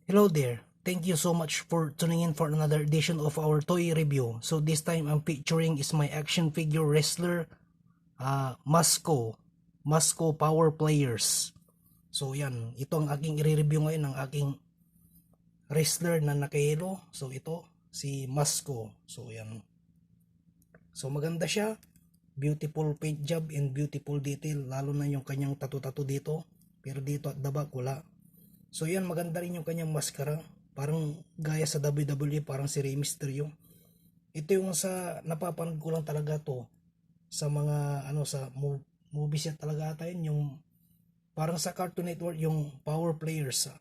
Hello there. Thank you so much for tuning in for another edition of our toy review. So this time I'm featuring is my action figure wrestler Masco Power Players. So yan, ito ang aking i-review ngayon ng aking wrestler na nakahilo. So ito si Masco. So yan. So maganda siya. Beautiful paint job and beautiful detail, lalo na yung kanyang tattoo dito. Pero dito at the back wala. So yan, maganda rin yung kanyang maskara. Parang gaya sa WWE, parang si Rey Mysterio. Ito yung sa napapanood ko lang talaga to sa mga sa movies yan talaga ata yun, yung parang sa Cartoon Network, yung Power Players.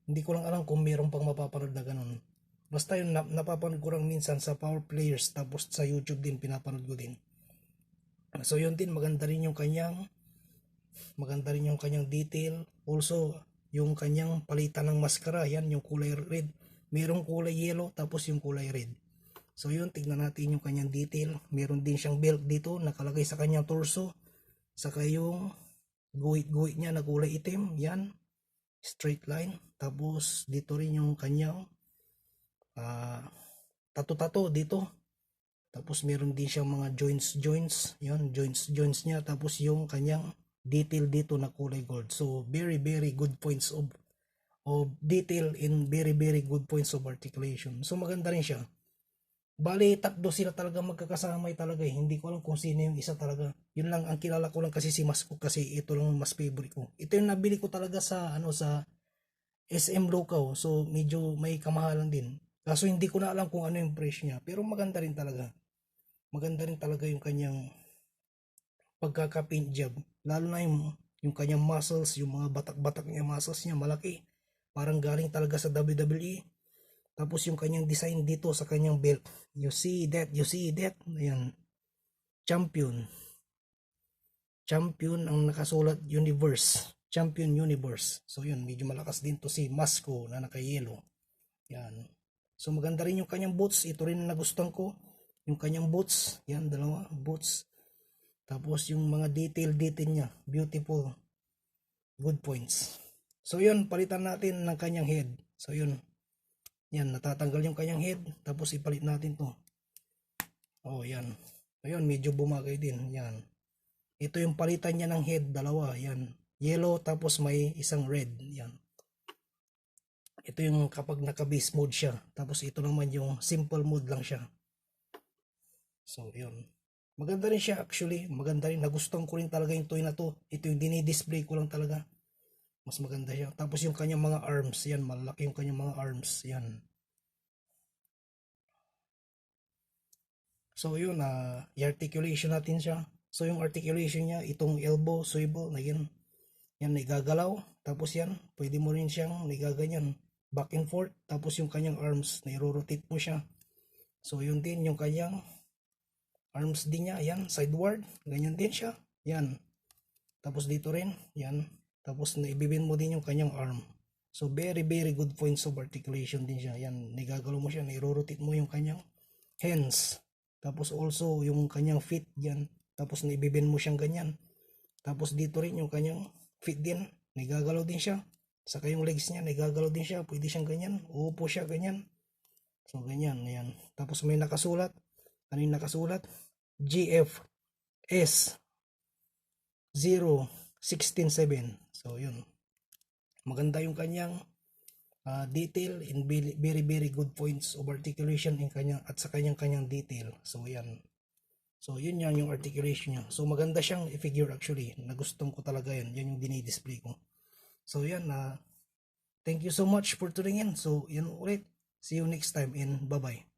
Hindi ko lang alam kung mayroon pang mapapanood na ganun. Basta yun, napapanood ko lang minsan sa Power Players, tapos sa YouTube din pinapanood ko din. So yun din, maganda rin yung kanyang detail. Also yung kanyang palitan ng maskara, yan yung kulay red, merong kulay yellow, tapos yung kulay red. So yun, tignan natin yung kanyang detail. Meron din siyang belt dito nakalagay sa kanyang torso, saka yung guhit niya na kulay itim, yan, straight line. Tapos dito rin yung kanyang tato dito. Tapos meron din siyang mga joints, yan, joints niya. Tapos yung kanyang detail dito na kulay gold. So very good points of detail and very good points of articulation. So maganda rin siya. Bali, tatlo sila talaga magkakasama talaga eh. Hindi ko alam kung sino yung isa talaga. Yun lang ang kilala ko lang kasi si Masco, kasi ito lang mas favorite ko. Ito yung nabili ko talaga sa sa SM Local. So medyo may kamahalan din. Kaso hindi ko na alam kung ano yung price niya. Pero maganda rin talaga. Maganda rin talaga yung kanyang pagkaka-paint job. Lalo na yung kanyang muscles, yung mga batak-batak niya, muscles niya malaki. Parang galing talaga sa WWE. Tapos yung kanyang design dito sa kanyang belt. You see that? Ayan. Champion ang nakasulat, universe. Champion universe. So yun, medyo malakas din to si Masco na naka-yellow. Yan. So maganda rin yung kanyang boots. Ito rin na nagustuhan ko. Yung kanyang boots. Yan, dalawa boots. Tapos yung mga detail niya. Beautiful. Good points. So yun, palitan natin ng kanyang head. So yun. Yan, natatanggal yung kanyang head. Tapos ipalit natin to. Oh, yan. Ayun, medyo bumagay din. Yan. Ito yung palitan niya ng head. Dalawa. Yan. Yellow tapos may isang red. Yan. Ito yung kapag naka-base mode siya. Tapos ito naman yung simple mode lang siya. So, yun. Maganda rin siya actually. Maganda rin. Nagustuhan ko rin talaga yung toy na to. Ito yung dinidisplay ko lang talaga. Mas maganda siya. Tapos yung kanyang mga arms. Yan. Malaki yung kanyang mga arms. Yan. So, yun. I-articulation natin siya. So, yung articulation niya, itong elbow, swivel, na yan. Yan, naigagalaw. Tapos yan, pwede mo rin siyang naigaganyan. Back and forth. Tapos yung kanyang arms, nairo-rotate mo siya. So, yun din yung kanyang arms din niya. Yan, sideward. Ganyan din siya. Yan. Tapos dito rin. Yan. Tapos naibibin mo din yung kanyang arm. So, very good points of articulation din siya. Yan, nagagalaw mo siya. Nairo-rotate mo yung kanyang hands. Tapos also yung kanyang feet. Yan. Tapos naibibin mo siyang ganyan. Tapos dito rin yung kanyang feet din. Nagagalaw din siya. Saka yung legs niya, nagagalaw din siya. Pwede siyang ganyan. Uupo siya ganyan. So, ganyan. Ayan. Tapos may nakasulat. Ano yung nakasulat? GFS 0167. So, yun. Maganda yung kanyang detail in very good points of articulation in kanyang, at sa kanyang detail. So, yan. So, yun yan yung articulation niya. So, maganda siyang figure actually. Nagustuhan ko talaga yan. Yan yung dinidisplay ko. So, yan. Thank you so much for tuning in. So, yan ulit. See you next time and bye-bye.